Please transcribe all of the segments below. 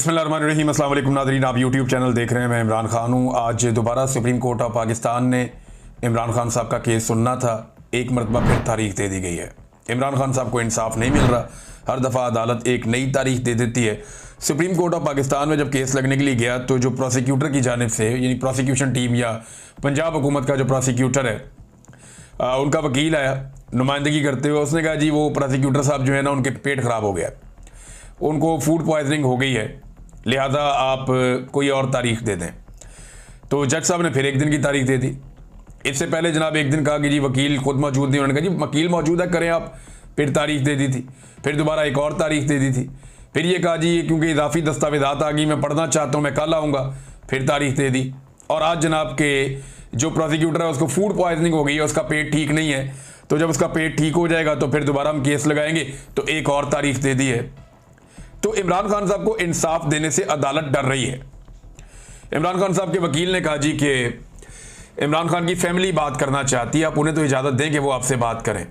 बिस्मिल्लाहिर्रहमानिर्रहीम। अस्सलाम वालेकुम नाज़रीन, आप यूट्यूब चैनल देख रहे हैं। मैं इमरान खान हूँ। आज दोबारा सुप्रीम कोर्ट ऑफ पाकिस्तान ने इमरान खान साहब का केस सुनना था। एक मरतबा फिर तारीख दे दी गई है। इमरान खान साहब को इंसाफ नहीं मिल रहा। हर दफ़ा अदालत एक नई तारीख दे देती है। सुप्रीम कोर्ट ऑफ पाकिस्तान में जब केस लगने के लिए गया तो जो प्रोसिक्यूटर की जानिब से यानी प्रोसिक्यूशन टीम या पंजाब हुकूमत का जो प्रोसिक्यूटर है उनका वकील आया नुमाइंदगी करते हुए। उसने कहा जी वो प्रोसिक्यूटर साहब जो है ना उनके पेट ख़राब हो गया, उनको फूड पॉइजनिंग हो गई है, लिहाजा आप कोई और तारीख दे दें। तो जज साहब ने फिर एक दिन की तारीख दे दी। इससे पहले जनाब एक दिन कहा कि जी वकील खुद मौजूद नहीं। उन्होंने कहा जी वकील मौजूद है, करें आप। फिर तारीख दे दी थी। फिर दोबारा एक और तारीख दे दी थी। फिर ये कहा जी क्योंकि इजाफी दस्तावेजात आ गई, मैं पढ़ना चाहता हूँ, मैं कल आऊँगा। फिर तारीख दे दी। और आज जनाब के जो प्रोसिक्यूटर है उसको फूड पॉइजनिंग हो गई है, उसका पेट ठीक नहीं है। तो जब उसका पेट ठीक हो जाएगा तो फिर दोबारा हम केस लगाएंगे, तो एक और तारीख दे दी है। तो इमरान खान साहब को इंसाफ देने से अदालत डर रही है। इमरान खान साहब के वकील ने कहा जी कि इमरान खान की फैमिली बात करना चाहती है, आप उन्हें तो इजाज़त दें कि वो आपसे बात करें।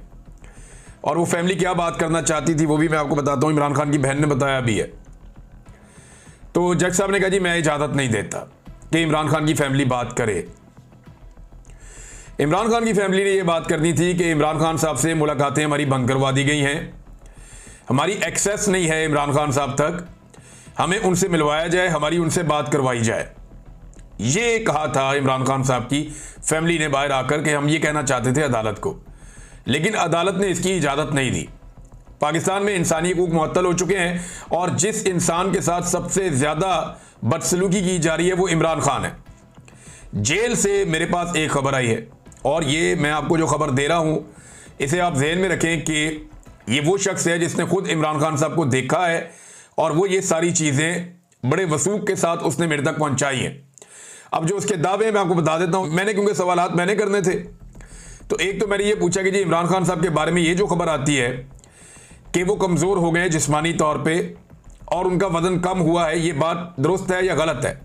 और वो फैमिली क्या बात करना चाहती थी वो भी मैं आपको बताता हूँ। इमरान खान की बहन ने बताया भी है। तो जज साहब ने कहा जी मैं इजाज़त नहीं देता कि इमरान खान की फैमिली बात करे। इमरान खान की फैमिली ने यह बात करनी थी कि इमरान खान साहब से मुलाकातें हमारी बंद करवा दी गई हैं, हमारी एक्सेस नहीं है इमरान खान साहब तक, हमें उनसे मिलवाया जाए, हमारी उनसे बात करवाई जाए। ये कहा था इमरान खान साहब की फैमिली ने बाहर आकर कि हम ये कहना चाहते थे अदालत को, लेकिन अदालत ने इसकी इजाज़त नहीं दी। पाकिस्तान में इंसानी हकूक मुअत्तल हो चुके हैं और जिस इंसान के साथ सबसे ज़्यादा बदसलूकी की जा रही है वो इमरान खान है। जेल से मेरे पास एक खबर आई है और ये मैं आपको जो खबर दे रहा हूँ इसे आप जहन में रखें कि ये वो शख्स है जिसने खुद इमरान खान साहब को देखा है और वो ये सारी चीज़ें बड़े वसूख के साथ उसने मेरे तक पहुंचाई हैं। अब जो उसके दावे मैं आपको बता देता हूं। मैंने क्योंकि सवालात मैंने करने थे, तो एक तो मैंने ये पूछा कि जी इमरान खान साहब के बारे में ये जो खबर आती है कि वो कमज़ोर हो गए जिस्मानी तौर पर और उनका वज़न कम हुआ है, ये बात दुरुस्त है या गलत है?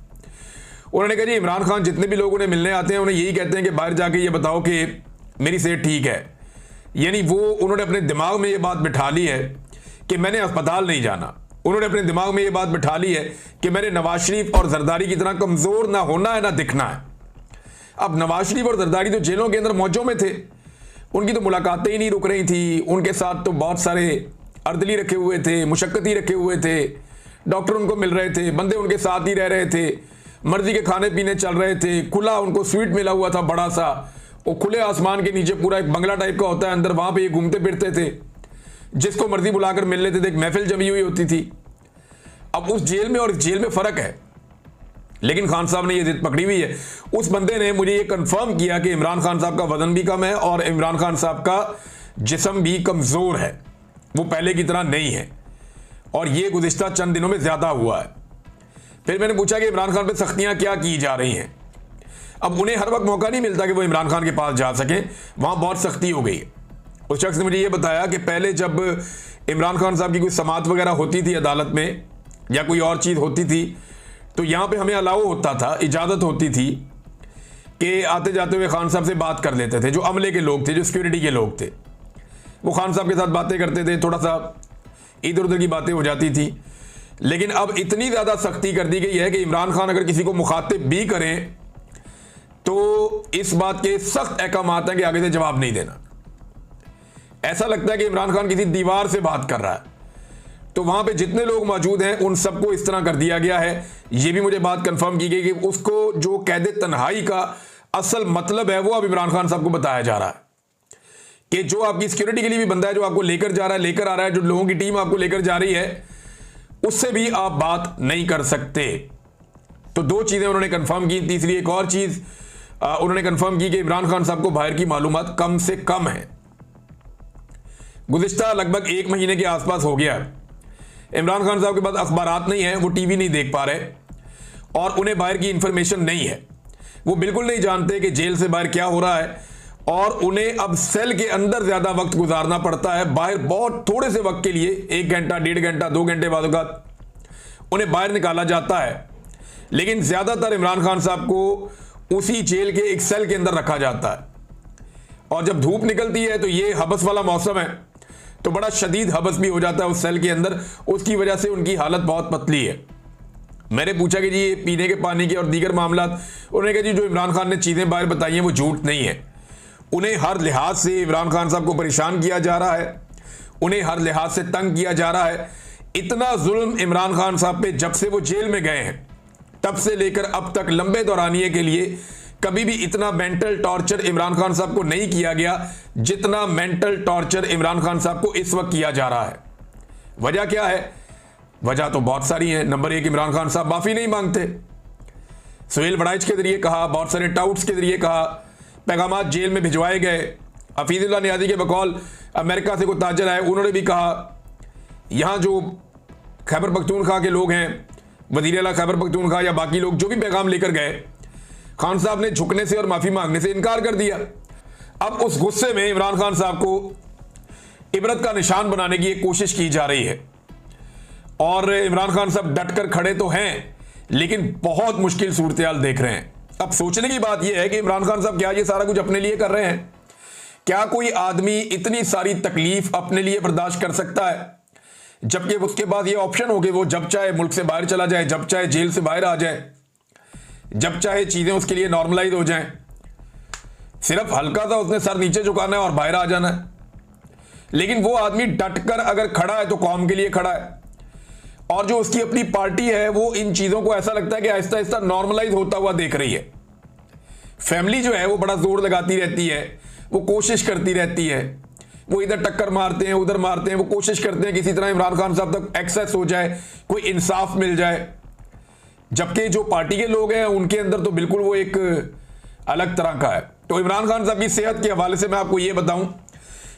उन्होंने कहा जी इमरान खान जितने भी लोग उन्हें मिलने आते हैं उन्हें यही कहते हैं कि बाहर जाके ये बताओ कि मेरी सेहत ठीक है। यानी वो उन्होंने अपने दिमाग में ये बात बिठा ली है कि मैंने अस्पताल नहीं जाना। उन्होंने अपने दिमाग में ये बात बिठा ली है कि मैंने नवाज शरीफ और जरदारी की तरह कमज़ोर ना होना है ना दिखना है। अब नवाज शरीफ और जरदारी तो जेलों के अंदर मौजों में थे, उनकी तो मुलाकातें ही नहीं रुक रही थी। उनके साथ तो बहुत सारे अर्दली रखे हुए थे, मुशक्कती रखे हुए थे, डॉक्टर उनको मिल रहे थे, बंदे उनके साथ ही रह रहे थे, मर्जी के खाने पीने चल रहे थे, खुला उनको स्वीट मिला हुआ था बड़ा सा, वो खुले आसमान के नीचे पूरा एक बंगला टाइप का होता है अंदर, वहां पे ये घूमते फिरते थे, जिसको मर्जी बुलाकर मिल लेते थे, एक महफिल जमी हुई होती थी। अब उस जेल में और इस जेल में फ़र्क है, लेकिन खान साहब ने ये जिद पकड़ी हुई है। उस बंदे ने मुझे ये कंफर्म किया कि इमरान खान साहब का वजन भी कम है और इमरान खान साहब का जिस्म भी कमज़ोर है, वो पहले की तरह नहीं है और ये गुज़िश्ता चंद दिनों में ज़्यादा हुआ है। फिर मैंने पूछा कि इमरान खान पर सख्तियाँ क्या की जा रही हैं। अब उन्हें हर वक्त मौका नहीं मिलता कि वो इमरान खान के पास जा सकें, वहाँ बहुत सख्ती हो गई। उस शख्स ने मुझे ये बताया कि पहले जब इमरान खान साहब की कोई समाअत वगैरह होती थी अदालत में या कोई और चीज़ होती थी तो यहाँ पे हमें अलाउ होता था, इजाज़त होती थी कि आते जाते हुए खान साहब से बात कर लेते थे। जो अमले के लोग थे, जो सिक्योरिटी के लोग थे, वो खान साहब के साथ बातें करते थे, थोड़ा सा इधर उधर की बातें हो जाती थी। लेकिन अब इतनी ज़्यादा सख्ती कर दी गई है कि इमरान खान अगर किसी को मुखातिब भी करें तो इस बात के सख्त अहकाम हैं कि आगे से जवाब नहीं देना। ऐसा लगता है कि इमरान खान किसी दीवार से बात कर रहा है। तो वहां पे जितने लोग मौजूद हैं उन सबको इस तरह कर दिया गया है। यह भी मुझे बात कंफर्म की गई कि उसको जो कैद तन्हाई का असल मतलब है वो अब इमरान खान साहब को बताया जा रहा है कि जो आपकी सिक्योरिटी के लिए भी बंदा है, जो आपको लेकर जा रहा है, लेकर आ रहा है, जो लोगों की टीम आपको लेकर जा रही है, उससे भी आप बात नहीं कर सकते। तो दो चीज़ें उन्होंने कंफर्म की। तीसरी एक और चीज़ उन्होंने कंफर्म की कि इमरान खान साहब को बाहर की मालूमात कम से कम है। गुज़िश्ता लगभग 1 महीने के आसपास हो गया इमरान खान साहब के पास अखबारात नहीं है, वो टीवी नहीं देख पा रहे और उन्हें बाहर की इंफॉर्मेशन नहीं है। वो बिल्कुल नहीं जानते कि जेल से बाहर क्या हो रहा है और उन्हें अब सेल के अंदर ज़्यादा वक्त गुजारना पड़ता है। बाहर बहुत थोड़े से वक्त के लिए 1 घंटा, 1.5 घंटा, 2 घंटे बाद उन्हें बाहर निकाला जाता है, लेकिन ज़्यादातर इमरान खान साहब को उसी जेल के एक सेल के अंदर रखा जाता है। और जब धूप निकलती है तो ये हबस वाला मौसम है, तो बड़ा शदीद हबस भी हो जाता है उस सेल के अंदर। उसकी वजह से उनकी हालत बहुत पतली है। मैंने पूछा कि जी ये पीने के पानी के और दीगर मामला, उन्होंने कहा जी जो इमरान खान ने चीज़ें बाहर बताई हैं वो झूठ नहीं है। उन्हें हर लिहाज से इमरान खान साहब को परेशान किया जा रहा है, उन्हें हर लिहाज से तंग किया जा रहा है। इतना जुल्म इमरान खान साहब पे जब से वो जेल में गए हैं तब से लेकर अब तक लंबे दौरानिए के लिए कभी भी इतना मेंटल टॉर्चर इमरान खान साहब को नहीं किया गया जितना मेंटल टॉर्चर इमरान खान साहब को इस वक्त किया जा रहा है। वजह क्या है? वजह तो बहुत सारी है। नंबर एक, इमरान खान साहब माफी नहीं मांगते। सुहेल वड़ाइच के जरिए कहा, बहुत सारे टाउट्स के जरिए कहा, पैगामात जेल में भिजवाए गए। हफीजुल्लाह नियाज़ी के बकौल अमेरिका से कोई ताजर आए, उन्होंने भी कहा यहाँ जो खैबर पख्तूनख्वा के लोग हैं, वज़ीर आला खैबर पख्तूनख्वा या बाकी लोग जो भी पैगाम लेकर गए, खान साहब ने झुकने से और माफ़ी मांगने से इनकार कर दिया। अब उस गुस्से में इमरान खान साहब को इबरत का निशान बनाने की एक कोशिश की जा रही है और इमरान खान साहब डट कर खड़े तो हैं लेकिन बहुत मुश्किल सूरत हाल देख रहे हैं। अब सोचने की बात यह है कि इमरान खान साहब क्या ये सारा कुछ अपने लिए कर रहे हैं? क्या कोई आदमी इतनी सारी तकलीफ अपने लिए बर्दाश्त कर सकता है जबकि उसके बाद ये ऑप्शन हो कि वो जब चाहे मुल्क से बाहर चला जाए, जब चाहे जेल से बाहर आ जाए, जब चाहे चीजें उसके लिए नॉर्मलाइज हो जाएं, सिर्फ हल्का सा उसने सर नीचे झुकाना है और बाहर आ जाना है। लेकिन वो आदमी डटकर अगर खड़ा है तो कौम के लिए खड़ा है और जो उसकी अपनी पार्टी है वो इन चीजों को ऐसा लगता है कि आहिस्ता आहिस्ता नॉर्मलाइज होता हुआ देख रही है। फैमिली जो है वो बड़ा जोर लगाती रहती है, वो कोशिश करती रहती है, वो इधर टक्कर मारते हैं उधर मारते हैं, वो कोशिश करते हैं किसी तरह इमरान खान साहब तक एक्सेस हो जाए, कोई इंसाफ मिल जाए। जबकि जो पार्टी के लोग हैं उनके अंदर तो बिल्कुल वो एक अलग तरह का है। तो इमरान खान साहब की सेहत के हवाले से मैं आपको ये बताऊं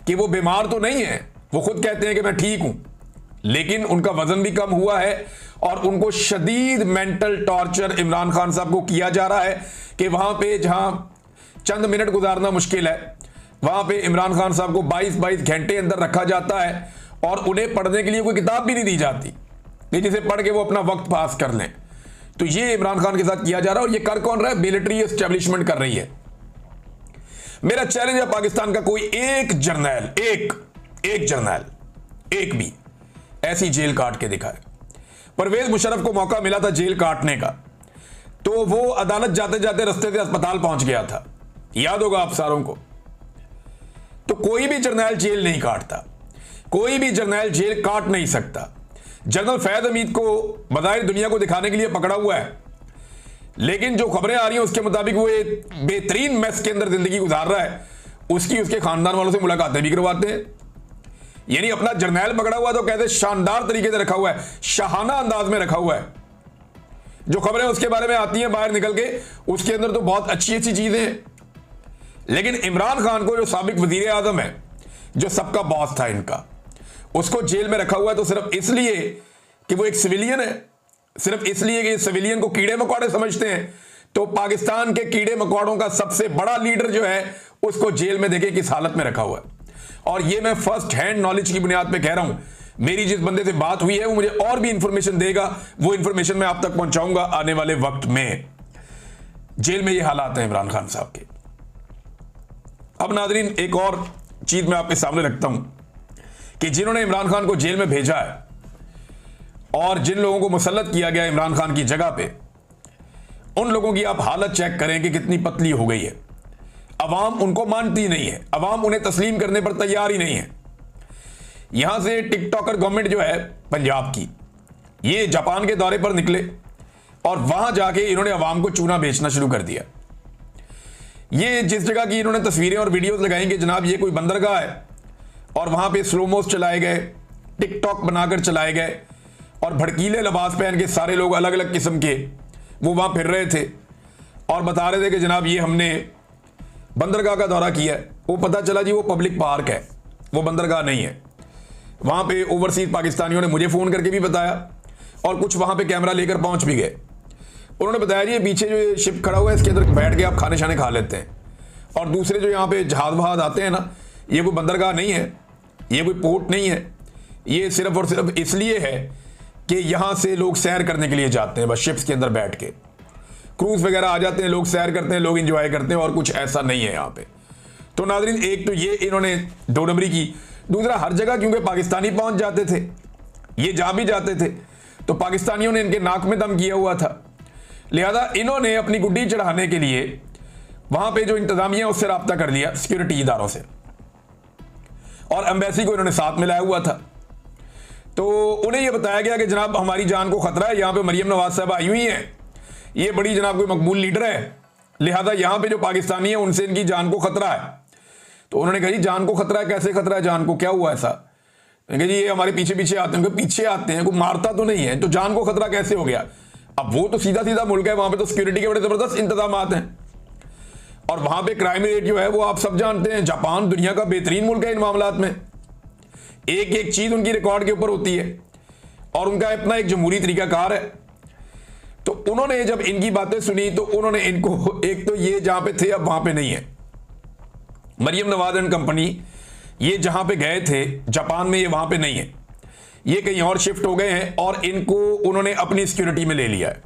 कि वो बीमार तो नहीं है, वो खुद कहते हैं कि मैं ठीक हूं, लेकिन उनका वजन भी कम हुआ है और उनको शदीद मेंटल टॉर्चर इमरान खान साहब को किया जा रहा है कि वहां पे जहां चंद मिनट गुजारना मुश्किल है वहां पे इमरान खान साहब को 22-22 घंटे अंदर रखा जाता है और उन्हें पढ़ने के लिए कोई किताब भी नहीं दी जाती कि जिसे पढ़ के वो अपना वक्त पास कर लें। तो ये इमरान खान के साथ किया जा रहा है और ये कर कौन रहा है? मिलिट्री एस्टेब्लिशमेंट कर रही है। मेरा चैलेंज है पाकिस्तान का कोई एक जर्नैल, एक जर्नैल एक भी ऐसी जेल काट के दिखाए। परवेज मुशर्रफ को मौका मिला था जेल काटने का तो वो अदालत जाते जाते रास्ते से अस्पताल पहुंच गया था, याद होगा आप सारों को। तो कोई भी जर्नैल जेल नहीं काटता, कोई भी जर्नैल जेल काट नहीं सकता। जनरल फैद हमीद को बज़ाहिर दुनिया को दिखाने के लिए पकड़ा हुआ है, लेकिन जो खबरें आ रही हैं उसके मुताबिक वो एक बेहतरीन मैस के अंदर जिंदगी गुजार रहा है। उसकी उसके खानदान वालों से मुलाकातें भी करवाते हैं। यानी अपना जर्नैल पकड़ा हुआ तो कहते शानदार तरीके से रखा हुआ है, शाहाना अंदाज में रखा हुआ है। जो खबरें उसके बारे में आती हैं बाहर निकल के, उसके अंदर तो बहुत अच्छी अच्छी चीजें हैं। लेकिन इमरान खान को जो साबिक वजीर आजम है, जो सबका बॉस था इनका, उसको जेल में रखा हुआ है तो सिर्फ इसलिए कि वो एक सिविलियन है, सिर्फ इसलिए कि सिविलियन को कीड़े मकोड़े समझते हैं। तो पाकिस्तान के कीड़े मकोड़ों का सबसे बड़ा लीडर जो है उसको जेल में देखे किस हालत में रखा हुआ है। और ये मैं फर्स्ट हैंड नॉलेज की बुनियाद पे कह रहा हूं। मेरी जिस बंदे से बात हुई है वो मुझे और भी इंफॉर्मेशन देगा, वो इंफॉर्मेशन मैं आप तक पहुंचाऊंगा आने वाले वक्त में। जेल में ये हालात हैं इमरान खान साहब के। अब नाजरीन एक और चीज मैं आपके सामने रखता हूं कि जिन्होंने इमरान खान को जेल में भेजा है और जिन लोगों को मुसल्लत किया गया इमरान खान की जगह पे, उन लोगों की आप हालत चेक करें कि कितनी पतली हो गई है। अवाम उनको मानती नहीं है, अवाम उन्हें तस्लीम करने पर तैयार ही नहीं है। यहां से टिकटॉकर गवर्नमेंट जो है पंजाब की, ये जापान के दौरे पर निकले और वहां जाके इन्होंने अवाम को चूना बेचना शुरू कर दिया। ये जिस जगह की इन्होंने तस्वीरें और वीडियोस लगाई कि जनाब ये कोई बंदरगाह है और वहां पे स्लोमोस चलाए गए, टिकटॉक बनाकर चलाए गए और भड़कीले लिबास पहन के सारे लोग अलग अलग किस्म के वो वहां फिर रहे थे और बता रहे थे कि जनाब ये हमने बंदरगाह का दौरा किया है। वो पता चला जी वो पब्लिक पार्क है, वो बंदरगाह नहीं है। वहां पे ओवरसीज पाकिस्तानियों ने मुझे फ़ोन करके भी बताया और कुछ वहां पे कैमरा लेकर पहुंच भी गए। उन्होंने बताया जी पीछे जो ये शिप खड़ा हुआ है इसके अंदर बैठ के आप खाने शाने खा लेते हैं। और दूसरे जो यहाँ पे जहाज वहाज आते हैं ना, ये कोई बंदरगाह नहीं है, ये कोई पोर्ट नहीं है, ये सिर्फ और सिर्फ इसलिए है कि यहाँ से लोग सैर करने के लिए जाते हैं, बस शिप्स के अंदर बैठ के क्रूज वगैरह आ जाते हैं, लोग सैर करते हैं, लोग इंजॉय करते हैं और कुछ ऐसा नहीं है यहाँ पे। तो नाज़रीन एक तो ये इन्होंने 2 नंबरी की, दूसरा हर जगह क्योंकि पाकिस्तानी पहुंच जाते थे, ये जा भी जाते थे तो पाकिस्तानियों ने इनके नाक में दम किया हुआ था, लिहाजा इन्होंने अपनी गुड्डी चढ़ाने के लिए वहां पे जो इंतजामिया उससे रब्ता कर लिया, सिक्योरिटी इदारों से, और एम्बेसी को इन्होंने साथ मिलाया हुआ था। तो उन्हें यह बताया गया कि जनाब हमारी जान को खतरा है, यहां पे मरियम नवाज साहब आई हुई हैं, ये बड़ी जनाब कोई मकबूल लीडर है, लिहाजा यहां पे जो पाकिस्तानी है उनसे इनकी जान को खतरा है। तो उन्होंने कहा जी जान को खतरा है, कैसे खतरा है, जान को क्या हुआ ऐसा? जी ये हमारे पीछे पीछे आते हैं, पीछे आते हैं, कोई मारता तो नहीं है, तो जान को खतरा कैसे हो गया? अब वो तो सीधा सीधा मुल्क है, वहां पे तो सिक्योरिटी के बड़े जबरदस्त इंतजाम हैं, और वहां पे क्राइम रेट जो है वो आप सब जानते हैं, जापान दुनिया का बेहतरीन मुल्क है इन मामलात में, एक एक चीज उनकी रिकॉर्ड के ऊपर होती है, और उनका अपना एक जमहूरी तरीकाकार है। तो उन्होंने जब इनकी बातें सुनी तो उन्होंने इनको, एक तो ये जहां पे थे अब वहां पे नहीं है, मरियम नवाज एंड कंपनी ये जहां पे गए थे जापान में, ये वहां पे नहीं है, ये कहीं और शिफ्ट हो गए हैं, और इनको उन्होंने अपनी सिक्योरिटी में ले लिया है।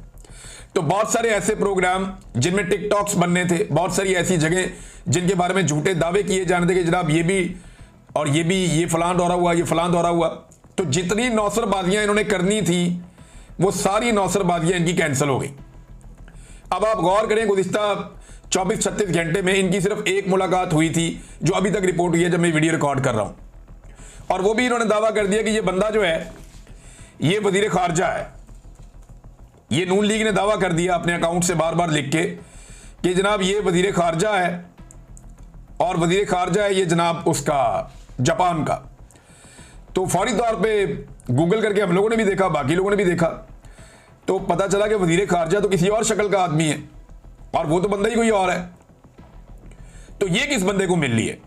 तो बहुत सारे ऐसे प्रोग्राम जिनमें टिकटॉक्स बनने थे, बहुत सारी ऐसी जगह जिनके बारे में झूठे दावे किए जाने थे कि जनाब ये भी और ये भी, ये फलां दौरा हुआ, ये फलां दौरा हुआ, तो जितनी नौसरबाजियां इन्होंने करनी थी वो सारी नौसरबाजियां इनकी कैंसिल हो गई। अब आप गौर करें, गुज़िश्ता 24-36 घंटे में इनकी सिर्फ एक मुलाकात हुई थी जो अभी तक रिपोर्ट हुई है जब मैं वीडियो रिकॉर्ड कर रहा हूं, और वो भी इन्होंने दावा कर दिया कि ये बंदा जो है ये वजीर खारजा है। ये नून लीग ने दावा कर दिया अपने अकाउंट से बार बार लिख के कि जनाब ये वजीर खारजा है, और वजीर खारजा है ये जनाब उसका जापान का। तो फौरी तौर पे गूगल करके हम लोगों ने भी देखा, बाकी लोगों ने भी देखा, तो पता चला कि वजीर खारजा तो किसी और शक्ल का आदमी है, और वो तो बंदा ही कोई और है। तो ये किस बंदे को मिल रही है?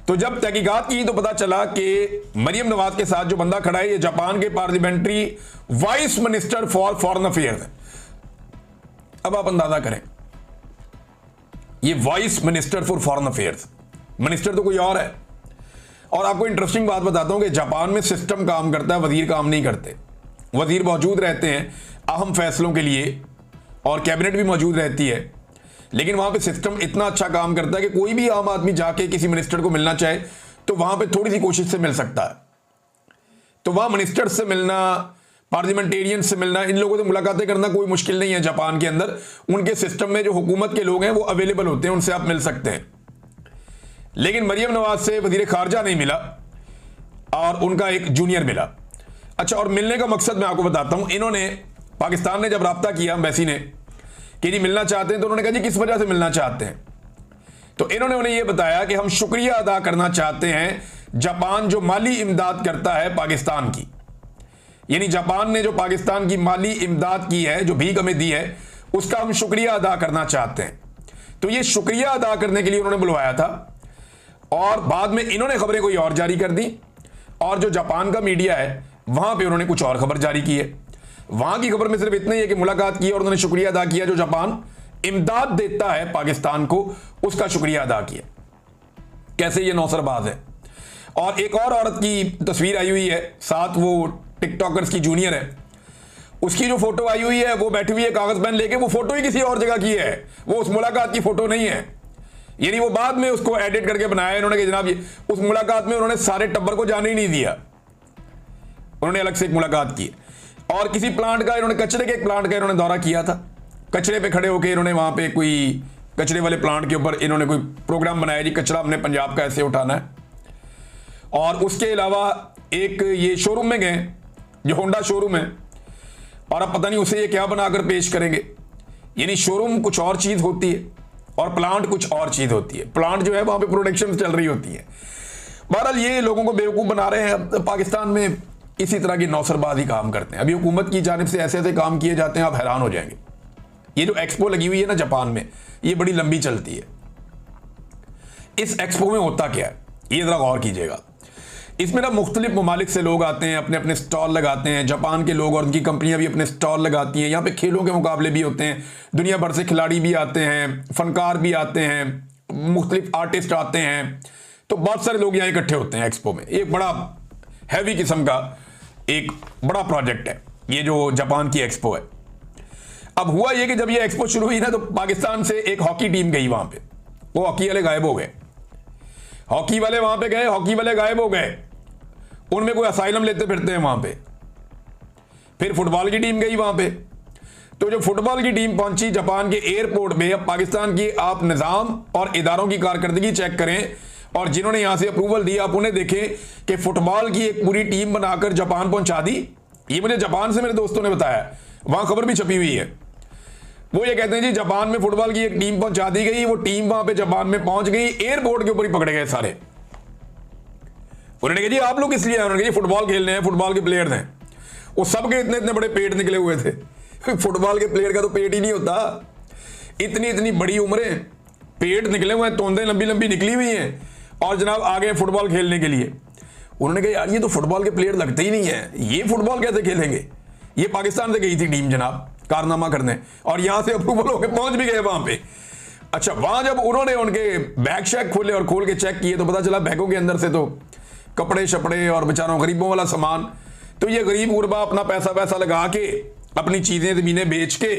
तो जब तहकीकात की तो पता चला कि मरियम नवाज के साथ जो बंदा खड़ा है ये जापान के parliamentary vice minister for foreign affairs है। अब आप अंदाजा करें, ये vice minister for foreign affairs, minister तो कोई और है। और आपको इंटरेस्टिंग बात बताता हूं कि जापान में सिस्टम काम करता है, वजीर काम नहीं करते। वजीर मौजूद रहते हैं अहम फैसलों के लिए, और कैबिनेट भी मौजूद रहती है, लेकिन वहां पे सिस्टम इतना अच्छा काम करता है कि कोई भी आम आदमी जाके किसी मिनिस्टर को मिलना चाहे तो वहां पे थोड़ी सी कोशिश से मिल सकता है। तो वहां मिनिस्टर से मिलना, पार्लियामेंटेरियन से मिलना, इन लोगों से मुलाकातें करना कोई मुश्किल नहीं है। जापान के अंदर उनके सिस्टम में जो हुकूमत के लोग हैं वो अवेलेबल होते हैं, उनसे आप मिल सकते हैं। लेकिन मरियम नवाज से वजीर खारजा नहीं मिला, और उनका एक जूनियर मिला। अच्छा, और मिलने का मकसद मैं आपको बताता हूं। इन्होंने, पाकिस्तान ने जब रब्ता किया एम्बेसी ने कि जी मिलना चाहते हैं, तो उन्होंने कहा जी किस वजह से मिलना चाहते हैं? तो इन्होंने उन्हें यह बताया कि हम शुक्रिया अदा करना चाहते हैं जापान जो माली इमदाद करता है पाकिस्तान की, यानी जापान ने जो पाकिस्तान की माली इमदाद की है, जो भीख हमें दी है, उसका हम शुक्रिया अदा करना चाहते हैं। तो ये शुक्रिया अदा करने के लिए उन्होंने बुलवाया था, और बाद में इन्होंने खबरें कोई और जारी कर दी, और जो जापान का मीडिया है वहां पे उन्होंने कुछ और खबर जारी की है। वहां की खबर में सिर्फ इतना ही है कि मुलाकात की और उन्होंने शुक्रिया अदा किया, जो जापान इमदाद देता है पाकिस्तान को उसका शुक्रिया अदा किया। कैसे ये नौसरबाज है। और एक और औरत की तस्वीर आई हुई है, साथ वो टिकटॉकर्स की जूनियर है, उसकी जो फोटो आई हुई है वो बैठी हुई है कागज पेन लेके, वो फोटो ही किसी और जगह की है, वो उस मुलाकात की फोटो नहीं है, यानी वो बाद में उसको एडिट करके बनाया इन्होंने कि जनाब ये उस मुलाकात में उन्होंने सारे टब्बर को जाने ही नहीं दिया, उन्होंने अलग से एक मुलाकात की। और किसी प्लांट का इन्होंने, कचरे के एक प्लांट का इन्होंने दौरा किया था, कचरे पे खड़े होकर इन्होंने वहां पे कोई कचरे वाले प्लांट के ऊपर इन्होंने कोई प्रोग्राम बनाया जी कचरा हमने पंजाब का ऐसे उठाना है। और उसके अलावा एक ये शोरूम में गए, जो होंडा शोरूम है, और अब पता नहीं उसे ये क्या बनाकर पेश करेंगे, यानी शोरूम कुछ और चीज होती है और प्लांट कुछ और चीज होती है। प्लांट जो है वहां पे प्रोडक्शन चल रही होती है। बहरहाल ये लोगों को बेवकूफ बना रहे हैं। पाकिस्तान में इसी तरह की नौसरबाजी काम करते हैं। अभी हुकूमत की जानिब से ऐसे ऐसे काम किए जाते हैं, आप हैरान हो जाएंगे। ये जो एक्सपो लगी हुई है ना जापान में, ये बड़ी लंबी चलती है। इस एक्सपो में होता क्या है ये जरा गौर कीजिएगा। इसमें ना मुख्तलिफ ममालिक से लोग आते हैं, अपने अपने स्टॉल लगाते हैं। जापान के लोग और उनकी कंपनियां भी अपने स्टॉल लगाती हैं। यहाँ पे खेलों के मुकाबले भी होते हैं, दुनिया भर से खिलाड़ी भी आते हैं, फनकार भी आते हैं, मुख्तलिफ आर्टिस्ट आते हैं। तो बहुत सारे लोग यहाँ इकट्ठे होते हैं एक्सपो में। एक बड़ा हैवी किस्म का एक बड़ा प्रोजेक्ट है ये जो जापान की एक्सपो है। अब हुआ ये कि जब ये एक्सपो शुरू हुई ना, तो पाकिस्तान से एक हॉकी टीम गई वहां पे, वो हॉकी वाले गायब हो गए। हॉकी वाले वहां पे गए, हॉकी वाले गायब हो गए। उनमें कोई असाइलम लेते फिरते हैं वहां पे। फिर फुटबॉल की टीम गई वहां पे। तो जो फुटबॉल की टीम पहुंची जापान के एयरपोर्ट पे, अब पाकिस्तान की आप निज़ाम और इदारों की कारकर्दगी चेक करें, और जिन्होंने यहां से अप्रूवल दिया आप उन्हें देखें कि फुटबॉल की एक पूरी टीम बनाकर जापान पहुंचा दी। ये मुझे जापान से मेरे दोस्तों ने बताया, वहां खबर भी छपी हुई है। वो ये कहते हैं जी जापान में फुटबॉल की एक टीम पहुंचा दी गई, वो टीम वहां पे जापान में पहुंच गई, एयरपोर्ट के ऊपर ही पकड़े गए सारे। उन्होंने कहा जी आप लोग किस लिए आए? उन्होंने कहा फुटबॉल खेलने हैं, फुटबॉल के प्लेयर हैं। वो सबके इतने इतने बड़े पेट निकले हुए थे। फुटबॉल के प्लेयर का तो पेट ही नहीं होता, इतनी इतनी बड़ी उम्रें, पेट निकले हुए हैं, तोंदें लंबी लंबी निकली हुई हैं, और जनाब आ गए फुटबॉल खेलने के लिए। उन्होंने कहा यार ये तो फुटबॉल के प्लेयर लगते ही नहीं है, ये फुटबॉल कैसे खेलेंगे? ये पाकिस्तान से गई थी टीम जनाब कारनामा करने, और यहां से अप्रूवल होकर पहुंच भी गए वहां पे। अच्छा, वहां जब उन्होंने उनके बैग शैग खोले और खोल के चेक किए तो पता चला बैगों के अंदर से तो कपड़े शपड़े और बेचारों गरीबों वाला सामान। तो ये गरीब गुरबा अपना पैसा पैसा लगा के, अपनी चीजें जमीनें बेच के,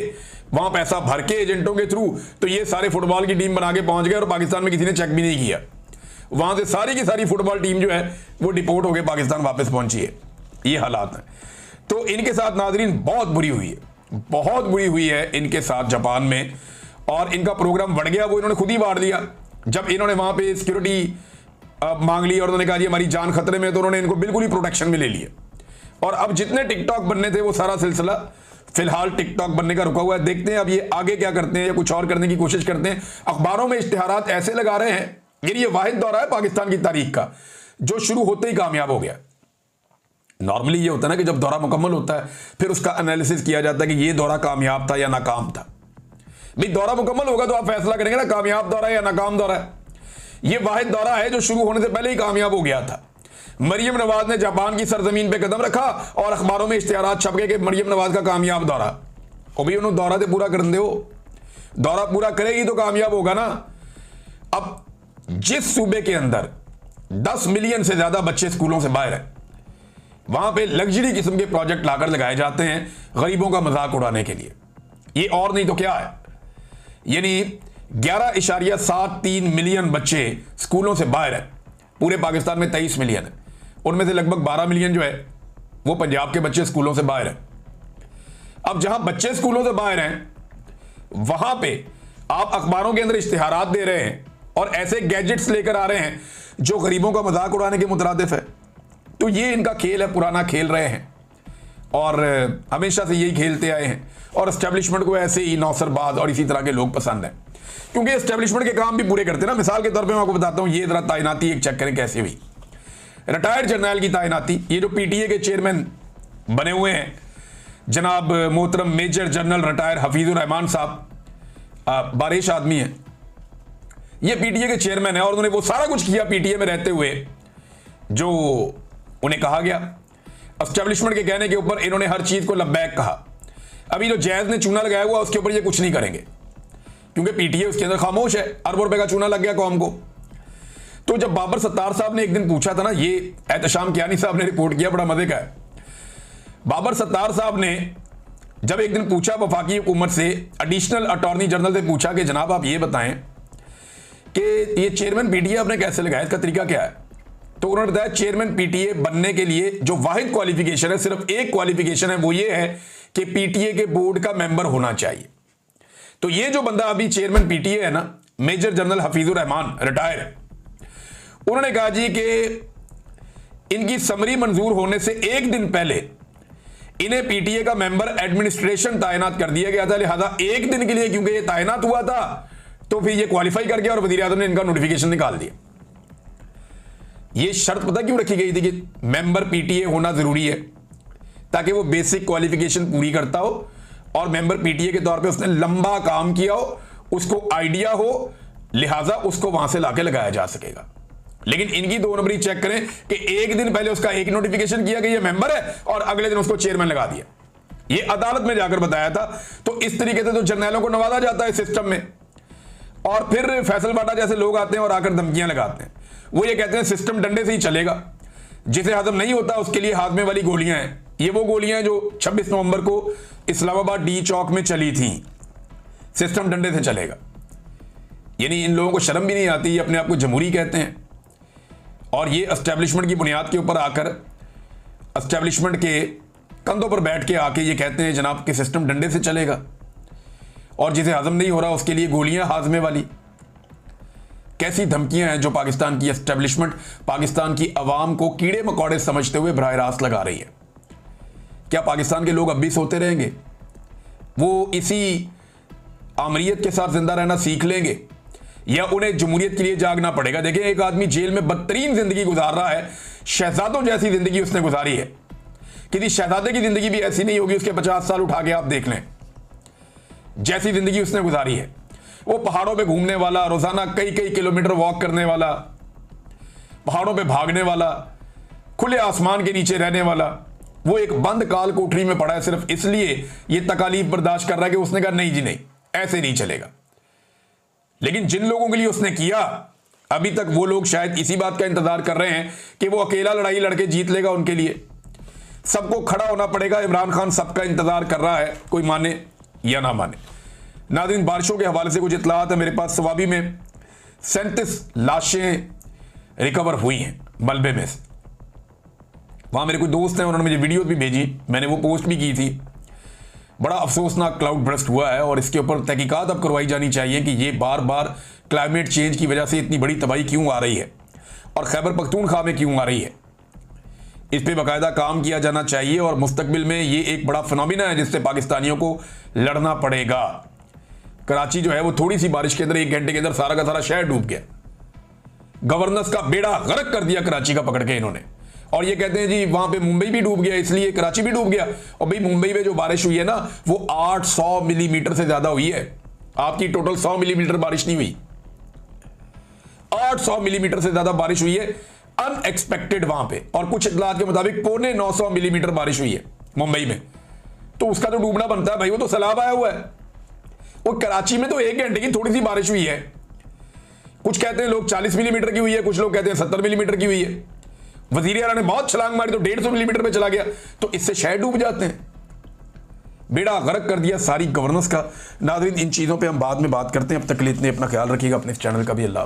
वहां पैसा भर के एजेंटों के थ्रू, तो ये सारे फुटबॉल की टीम बना के पहुंच गए, और पाकिस्तान में किसी ने चेक भी नहीं किया। वहां से सारी की सारी फुटबॉल टीम जो है वो डिपोर्ट होकर पाकिस्तान वापस पहुंची है। ये हालात हैं। तो इनके साथ नाजरीन बहुत बुरी हुई है, बहुत बुरी हुई है इनके साथ जापान में, और इनका प्रोग्राम बढ़ गया, वो इन्होंने खुद ही बांट दिया। जब इन्होंने वहां पे सिक्योरिटी मांग ली और उन्होंने कहा जी हमारी जान खतरे में, तो उन्होंने इनको बिल्कुल ही प्रोटेक्शन में ले लिया। और अब जितने टिकटॉक बनने थे वो सारा सिलसिला फिलहाल टिकटॉक बनने का रुका हुआ है। देखते हैं अब ये आगे क्या करते हैं, या कुछ और करने की कोशिश करते हैं। अखबारों में इश्तिहारात ऐसे लगा रहे हैं, ये वाहिद दौरा है पाकिस्तान की तारीख का जो शुरू होते ही कामयाब हो गया। नॉर्मली ये होता है ना कि जब दौरा मुकम्मल होता है फिर उसका एनालिसिस किया जाता है कि ये दौरा कामयाब था या नाकाम था। भाई दौरा मुकम्मल होगा तो आप फैसला करेंगे ना कामयाब दौरा है या नाकाम दौरा है। ये वाहिद दौरा है जो शुरू होने से पहले ही कामयाब हो गया था। मरियम नवाज ने जापान की सरजमीन पे कदम रखा और अखबारों में इश्तिहारात छप गए कि मरियम नवाज का कामयाब दौरा। और भाई उन्होंने दौरा तो पूरा कर दो, दौरा पूरा करेगी तो कामयाब होगा ना। अब जिस सूबे के अंदर 10 मिलियन से ज्यादा बच्चे स्कूलों से बाहर हैं, वहां पे लग्जरी किस्म के प्रोजेक्ट लाकर लगाए जाते हैं गरीबों का मजाक उड़ाने के लिए। ये और नहीं तो क्या है, यानी 11.73 मिलियन बच्चे स्कूलों से बाहर हैं। पूरे पाकिस्तान में 23 मिलियन है, उनमें से लगभग 12 मिलियन जो है वो पंजाब के बच्चे स्कूलों से बाहर हैं। अब जहां बच्चे स्कूलों से बाहर हैं वहां पे आप अखबारों के अंदर इश्तिहारात दे रहे हैं और ऐसे गैजेट्स लेकर आ रहे हैं जो गरीबों का मजाक उड़ाने के मुतरादिफ है। तो ये इनका खेल है, पुराना खेल रहे हैं और हमेशा से यही खेलते आए हैं। और एस्टेब्लिशमेंट को ऐसे ही नौसरबाज और इसी तरह के लोग पसंद हैं, क्योंकि एस्टेब्लिशमेंट के काम भी पूरे करते हैं ना। मिसाल के तौर पे मैं आपको बताता हूं, ये जरा तैनाती एक चेक करें कैसे हुई। रिटायर्ड जर्नल की तैनाती, ये जो पीटीए के चेयरमैन बने हुए हैं जनाब मोहतरम major general retired Hafizur Rahman साहब, बारिश आदमी है, ये पीटीए के चेयरमैन है और उन्होंने वो सारा कुछ किया पीटीए में रहते हुए जो उन्हें कहा गया। एस्टेब्लिशमेंट के कहने के ऊपर इन्होंने हर चीज को लब्बैक कहा। अभी जो जैज ने चूना लगाया हुआ उसके ऊपर ये कुछ नहीं करेंगे, क्योंकि पीटीए उसके अंदर खामोश है। अरबों रुपए का चूना लग गया कौम को। तो जब बाबर सत्तार साहब ने एक दिन पूछा था ना, ये एहतशाम कियानी साहब ने रिपोर्ट किया, बड़ा मजे का है। बाबर सत्तार साहब ने जब एक दिन पूछा वफाकी हुकूमत से, एडिशनल अटॉर्नी जनरल से पूछा कि जनाब आप ये बताएं कि ये चेयरमैन पीटीए आपने कैसे लगाया, इसका तरीका क्या है। तो उन्होंने बताया चेयरमैन पीटीए बनने के लिए जो वाहिद क्वालिफिकेशन है, सिर्फ एक क्वालिफिकेशन है, वो ये है कि पीटीए के बोर्ड का मेंबर होना चाहिए। तो ये जो बंदा अभी चेयरमैन पीटीए है ना, major general Hafizur Rahman retired, उन्होंने कहा जी कि इनकी समरी मंजूर होने से एक दिन पहले इन्हें पीटीए का मेंबर एडमिनिस्ट्रेशन तैनात कर दिया गया था। लिहाजा एक दिन के लिए क्योंकि ये तैनात हुआ था तो फिर ये क्वालिफाई कर गया और वजीर आजम ने इनका नोटिफिकेशन निकाल दिया। ये शर्त पता क्यों रखी गई थी कि मेंबर पीटीए होना जरूरी है, ताकि वो बेसिक क्वालिफिकेशन पूरी करता हो और मेंबर पीटीए के तौर पे उसने लंबा काम किया हो, उसको आइडिया हो, लिहाजा उसको वहां से लाके लगाया जा सकेगा। लेकिन इनकी 2 नंबरी चेक करें कि एक दिन पहले उसका एक नोटिफिकेशन किया गया, ये मेंबर है, और अगले दिन उसको चेयरमैन लगा दिया। ये अदालत में जाकर बताया था। तो इस तरीके से तो जर्नैलों को नवाजा जाता है सिस्टम में, और फिर फैसल बाटा जैसे लोग आते हैं और आकर धमकियां लगाते हैं। वो ये कहते हैं सिस्टम डंडे से ही चलेगा, जिसे हजम नहीं होता उसके लिए हाजमे वाली गोलियां हैं। ये वो गोलियां हैं जो 26 नवंबर को इस्लामाबाद डी चौक में चली थी। सिस्टम डंडे से चलेगा, यानी इन लोगों को शर्म भी नहीं आती, ये अपने आप को जमहूरी कहते हैं। और ये एस्टेब्लिशमेंट की बुनियाद के ऊपर आकर एस्टेब्लिशमेंट के कंधों पर बैठ के आके ये कहते हैं जनाब कि सिस्टम डंडे से चलेगा, और जिसे हजम नहीं हो रहा उसके लिए गोलियां हाजमे वाली। कैसी धमकियां हैं जो पाकिस्तान की एस्टेब्लिशमेंट पाकिस्तान की आवाम को कीड़े मकोड़े समझते हुए बराह रास्त लगा रही है। क्या पाकिस्तान के लोग अब भी सोते रहेंगे? वो इसी आमरीयत के साथ जिंदा रहना सीख लेंगे या उन्हें जमहूरियत के लिए जागना पड़ेगा? देखिए, एक आदमी जेल में बदतरीन जिंदगी गुजार रहा है, शहजादों जैसी जिंदगी उसने गुजारी है। किसी शहजादे की जिंदगी भी ऐसी नहीं होगी, उसके 50 साल उठा के आप देख लें, जैसी जिंदगी उसने गुजारी है। वो पहाड़ों पे घूमने वाला, रोजाना कई कई किलोमीटर वॉक करने वाला, पहाड़ों पे भागने वाला, खुले आसमान के नीचे रहने वाला, वो एक बंद काल कोठरी में पड़ा है सिर्फ इसलिए ये तकालीफ बर्दाश्त कर रहा है कि उसने कहा नहीं जी नहीं, ऐसे नहीं चलेगा। लेकिन जिन लोगों के लिए उसने किया, अभी तक वो लोग शायद इसी बात का इंतजार कर रहे हैं कि वो अकेला लड़ाई लड़के जीत लेगा। उनके लिए सबको खड़ा होना पड़ेगा। इमरान खान सबका इंतजार कर रहा है, कोई माने या ना माने। नाज़रीन, बारिशों के हवाले से कुछ इत्तलात है मेरे पास। सवाबी में 37 लाशें रिकवर हुई हैं मलबे में से। वहां मेरे कोई दोस्त हैं, उन्होंने मुझे वीडियो भी भेजी, मैंने वो पोस्ट भी की थी। बड़ा अफसोसनाक क्लाउड बर्स्ट हुआ है और इसके ऊपर तहकीकात अब करवाई जानी चाहिए कि ये बार बार क्लाइमेट चेंज की वजह से इतनी बड़ी तबाही क्यों आ रही है और खैबर पख्तूनख्वा में क्यों आ रही है। इस पर बाकायदा काम किया जाना चाहिए और मुस्तकबिल में ये एक बड़ा फिनोमिना है जिससे पाकिस्तानियों को लड़ना पड़ेगा। कराची जो है वो थोड़ी सी बारिश के अंदर 1 घंटे के अंदर सारा का सारा शहर डूब गया। गवर्नेंस का बेड़ा गर्क कर दिया कराची का पकड़ के इन्होंने, और ये कहते हैं जी वहां पे मुंबई भी डूब गया इसलिए कराची भी डूब गया। और भाई मुंबई में जो बारिश हुई है ना वो 800 मिलीमीटर से ज्यादा हुई है। आपकी टोटल 100 मिलीमीटर बारिश नहीं हुई, 800 मिलीमीटर से ज्यादा बारिश हुई है अनएक्सपेक्टेड वहां पे। और कुछ इत्तलात के मुताबिक 950 मिलीमीटर बारिश हुई है मुंबई में। तो उसका तो डूबना बनता है भाई, वो तो सैलाब आया हुआ है। और कराची में तो 1 घंटे की थोड़ी सी बारिश हुई है। कुछ कहते हैं लोग 40 मिलीमीटर की हुई है, कुछ लोग कहते हैं 70 मिलीमीटर की हुई है। वजीर आला ने बहुत छलांग मारी तो 150 मिलीमीटर पे चला गया, तो इससे शहर डूब जाते हैं। बेड़ा गर्क कर दिया सारी गवर्नेंस का। नाज़रीन, इन चीज़ों पे हम बाद में बात करते हैं। अब तक के लिए इतने, अपना ख्याल रखिएगा, अपने इस चैनल का भी। अल्लाह।